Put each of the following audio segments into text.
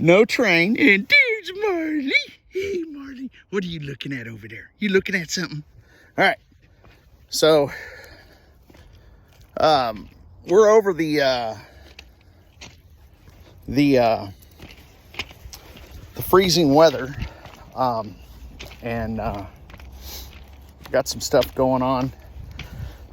No train. And there's Marley. Hey, Marley. What are you looking at over there? You looking at something? All right. So, we're over the freezing weather, and got some stuff going on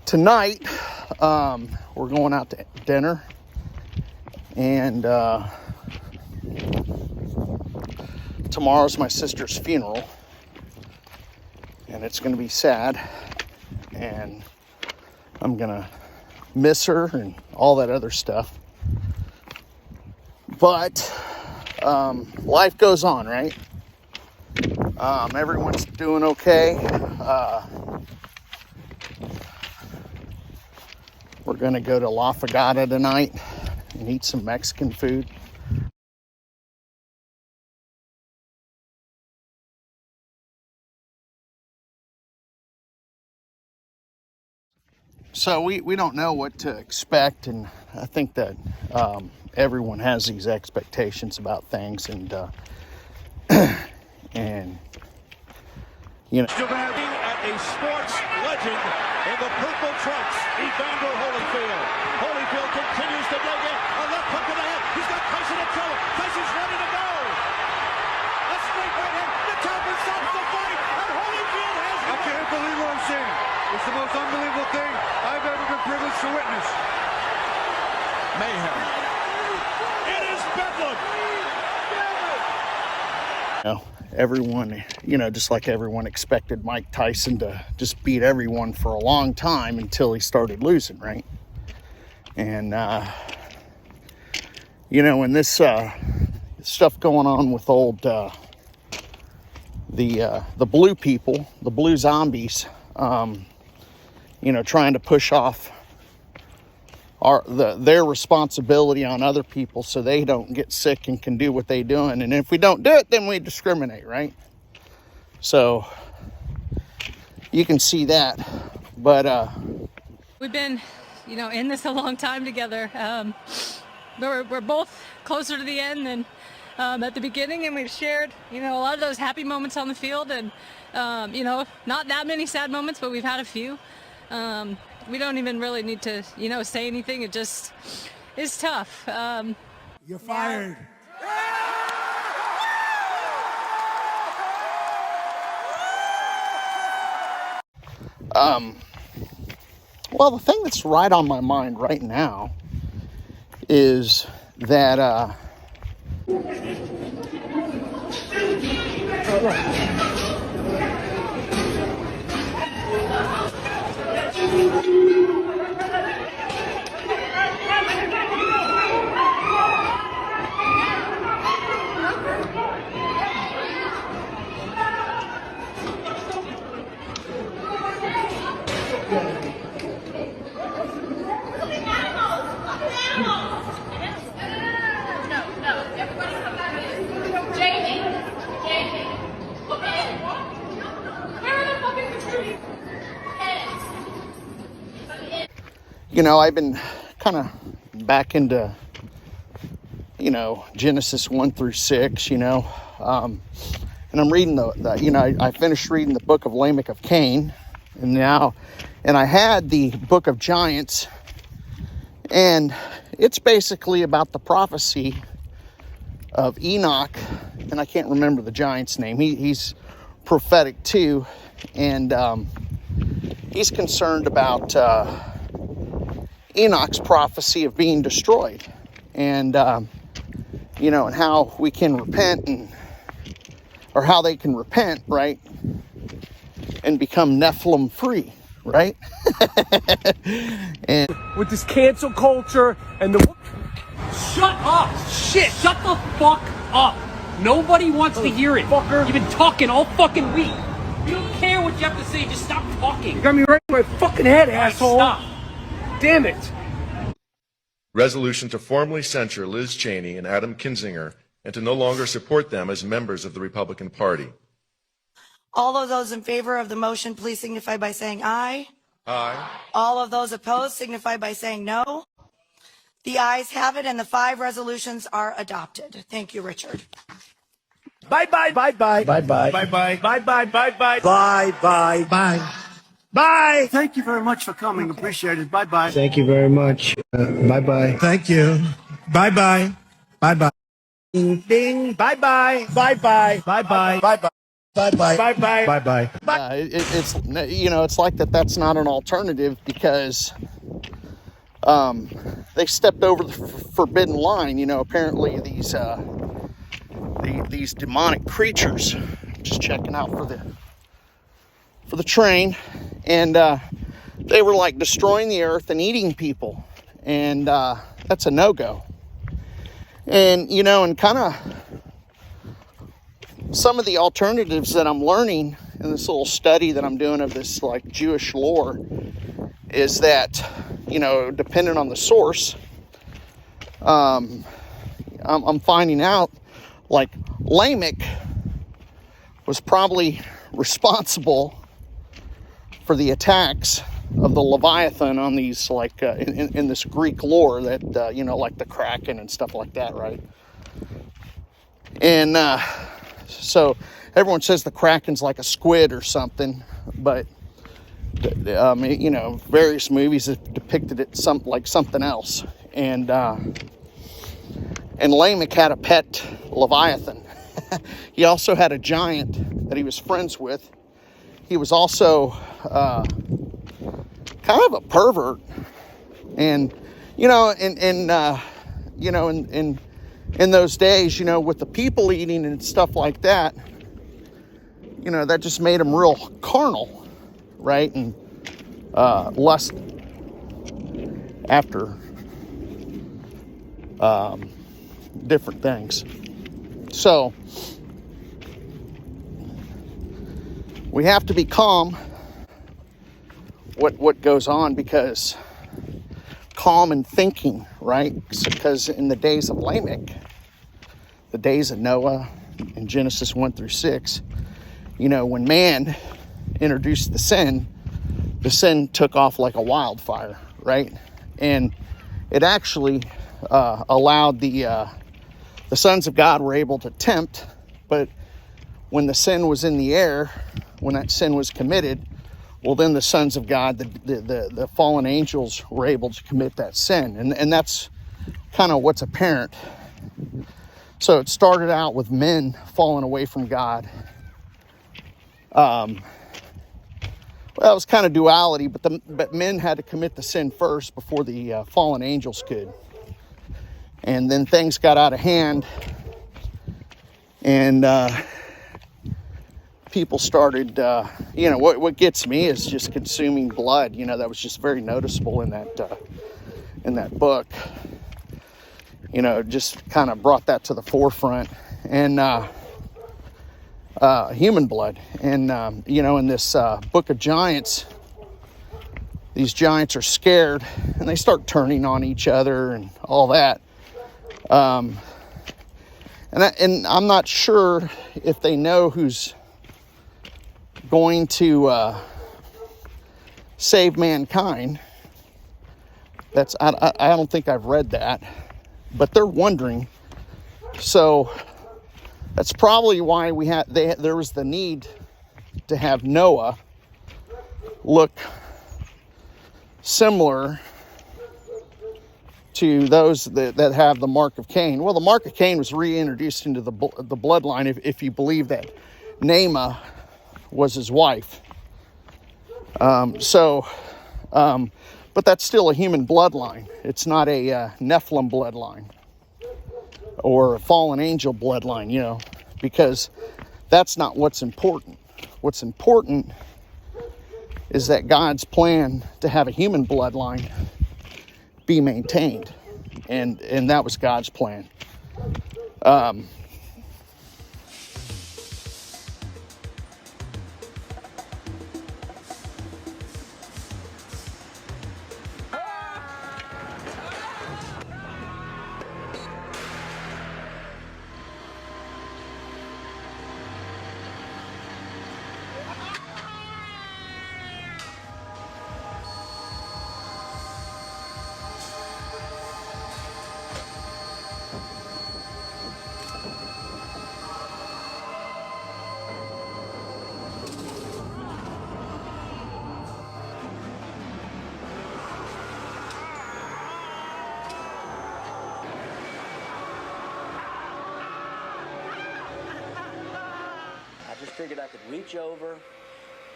tonight. We're going out to dinner, and tomorrow's my sister's funeral, and it's going to be sad, and I'm going to miss her and all that other stuff. But life goes on, right? Everyone's doing okay. We're going to go to La Fogata tonight and eat some Mexican food. So we don't know what to expect, and I think that everyone has these expectations about things, and and you know. At a sports legend in the purple trunks, Evander Holyfield. Holyfield continues to dig in. A left hook to the head. He's got Tyson in trouble. Tyson's ready to go. A straight right hand. The Tapper stops the fight, and Holyfield has won. I can't believe what I'm seeing. It's the most unbelievable thing I've ever been privileged to witness. Mayhem. It is Bedlam. Everyone, just like everyone expected Mike Tyson to just beat everyone for a long time until he started losing, right? And, when this stuff going on with old, the blue people, the blue zombies, trying to push off their responsibility on other people so they don't get sick and can do what they're doing. And if we don't do it, then we discriminate, right? So you can see that. But we've been, in this a long time together. We're both closer to the end than at the beginning, and we've shared, a lot of those happy moments on the field, and not that many sad moments, but we've had a few. We don't even really need to, say anything. It just is tough. You're fired. Well, the thing that's right on my mind right now is that, I've been kind of back into, Genesis 1 through 6, and I'm reading I finished reading the book of Lamech of Cain, and I had the book of Giants, and it's basically about the prophecy of Enoch, and I can't remember the giant's name. He's prophetic too, and he's concerned about Enoch's prophecy of being destroyed, and and how we can repent, or how they can repent, right, and become Nephilim free, right? And with this cancel culture and shut up, shit, shut the fuck up. Nobody wants to hear it, fucker. You've been talking all fucking week. You don't care what you have to say. Just stop talking. You got me right in my fucking head, asshole. Stop. Damn it. Resolution to formally censure Liz Cheney and Adam Kinzinger and to no longer support them as members of the Republican Party. All of those in favor of the motion, please signify by saying aye. Aye. All of those opposed signify by saying no. The ayes have it, and the 5 resolutions are adopted. Thank you, Richard. Bye bye. Bye bye. Bye bye. Bye bye. Bye bye. Bye bye. Bye bye. Bye. Bye. Thank you very much for coming. Appreciate it. Bye bye. Thank you very much. Bye bye. Thank you. Bye bye. Bye bye. Ding ding. Bye bye. Bye bye. Bye bye. Bye bye. Bye bye. Bye bye. Bye bye. It's it's like that's not an alternative because they stepped over the forbidden line. Apparently these demonic creatures. Just checking out for the train, and they were like destroying the earth and eating people, and that's a no-go. And and kind of some of the alternatives that I'm learning in this little study that I'm doing of this like Jewish lore is that depending on the source, I'm finding out like Lamech was probably responsible for the attacks of the Leviathan on these, like in this Greek lore that like the Kraken and stuff like that, right? And so everyone says the Kraken's like a squid or something, but various movies have depicted it like something else. And Lamech had a pet Leviathan. He also had a giant that he was friends with. He was also kind of a pervert, and in those days, with the people eating and stuff like that, that just made him real carnal, right? And lust after different things. So we have to be calm what goes on, because calm and thinking, right? Because in the days of Lamech, the days of Noah in Genesis 1-6, when man introduced the sin took off like a wildfire, right? And it actually allowed the sons of God were able to tempt, but when the sin was in the air, when that sin was committed, well, then the sons of God, the fallen angels, were able to commit that sin. And that's kind of what's apparent. So it started out with men falling away from God. Well, it was kind of duality, but men had to commit the sin first before the fallen angels could. And then things got out of hand, and people started, what gets me is just consuming blood. That was just very noticeable in that book. Just kind of brought that to the forefront, and human blood. And in this book of giants, these giants are scared and they start turning on each other and all that. And I'm not sure if they know who's going to save mankind. I don't think I've read that, but they're wondering. So that's probably why there was the need to have Noah look similar to those that have the mark of Cain. Well, the mark of Cain was reintroduced into the bloodline if you believe that Naamah was his wife. But that's still a human bloodline. It's not a Nephilim bloodline or a fallen angel bloodline, because that's not what's important. What's important is that God's plan to have a human bloodline be maintained, and that was God's plan. figured I could reach over,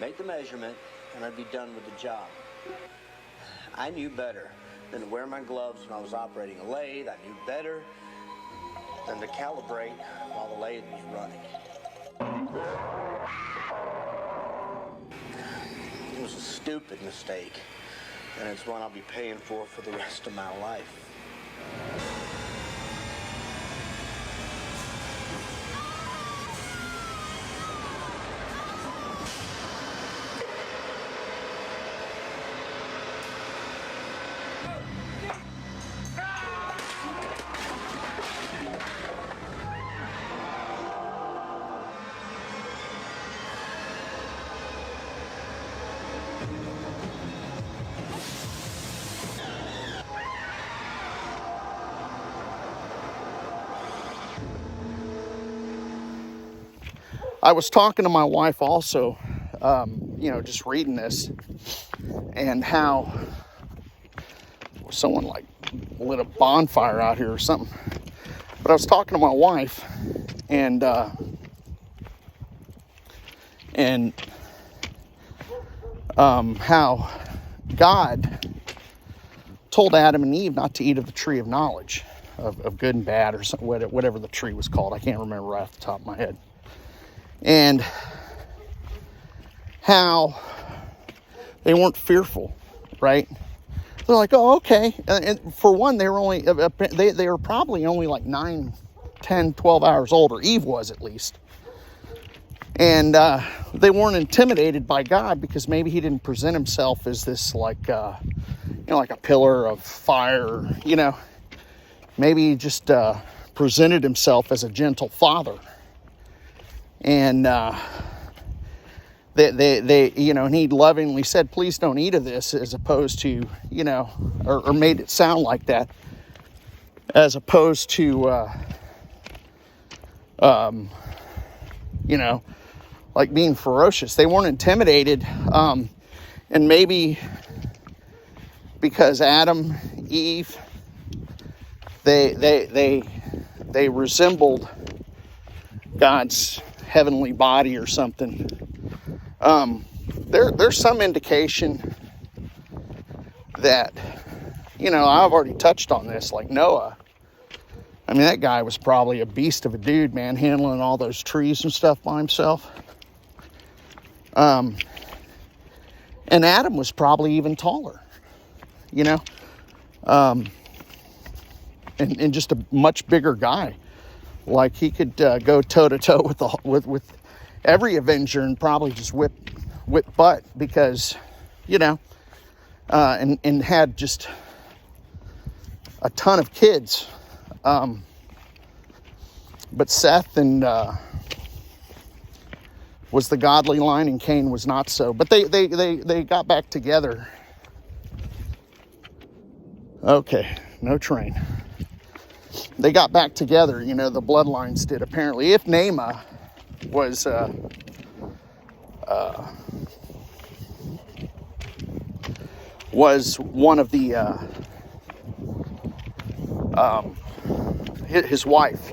make the measurement, and I'd be done with the job. I knew better than to wear my gloves when I was operating a lathe. I knew better than to calibrate while the lathe was running. It was a stupid mistake, and it's one I'll be paying for the rest of my life. I was talking to my wife also, just reading this, and how someone like lit a bonfire out here or something. But I was talking to my wife, and how God told Adam and Eve not to eat of the tree of knowledge of good and bad, or something, whatever the tree was called. I can't remember right off the top of my head. And how they weren't fearful, right? They're like, oh, okay. And for one, they were probably only like 9, 10, 12 hours older. Eve was, at least. And they weren't intimidated by God because maybe he didn't present himself as this like a pillar of fire, Maybe he just presented himself as a gentle father. And they and he lovingly said, please don't eat of this, as opposed to, or made it sound like that, as opposed to, like being ferocious. They weren't intimidated. And maybe because Adam, Eve, they resembled God's heavenly body or something. There's some indication that, I've already touched on this, like Noah. I mean, that guy was probably a beast of a dude, man, handling all those trees and stuff by himself. And Adam was probably even taller, and just a much bigger guy. Like he could go toe to toe with every Avenger and probably just whip butt because, and had just a ton of kids. But Seth was the godly line, and Cain was not so. But they got back together. Okay, no train. They got back together, the bloodlines did, apparently. If Naamah was one of the his wife,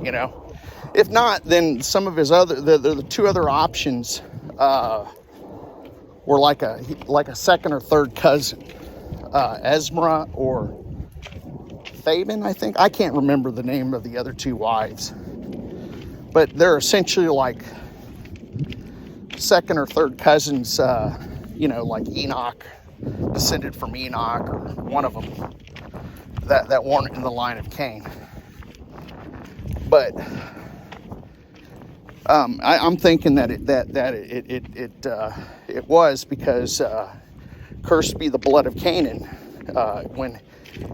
If not, then some of his the two other options were like a second or third cousin, Ezra or Thaban, I think. I can't remember the name of the other two wives, but they're essentially like second or third cousins, like Enoch, descended from Enoch, or one of them that weren't in the line of Cain. But I'm thinking that it was because cursed be the blood of Canaan, when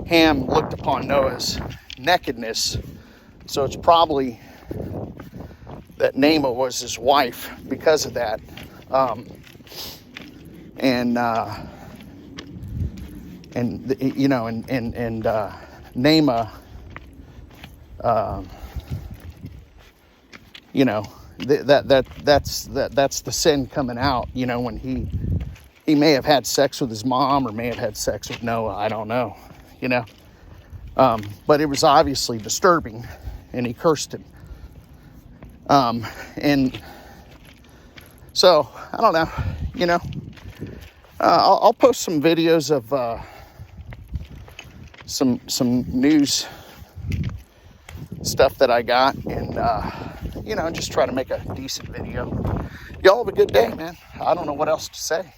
Ham looked upon Noah's nakedness. So it's probably that Naamah was his wife because of that. Naamah, that's the sin coming out, when he may have had sex with his mom or may have had sex with Noah. I don't know, but it was obviously disturbing, and he cursed him. And So, I don't know, you know. I'll post some videos of some news stuff that I got, and you know, just try to make a decent video. Y'all have a good day, man. I don't know what else to say.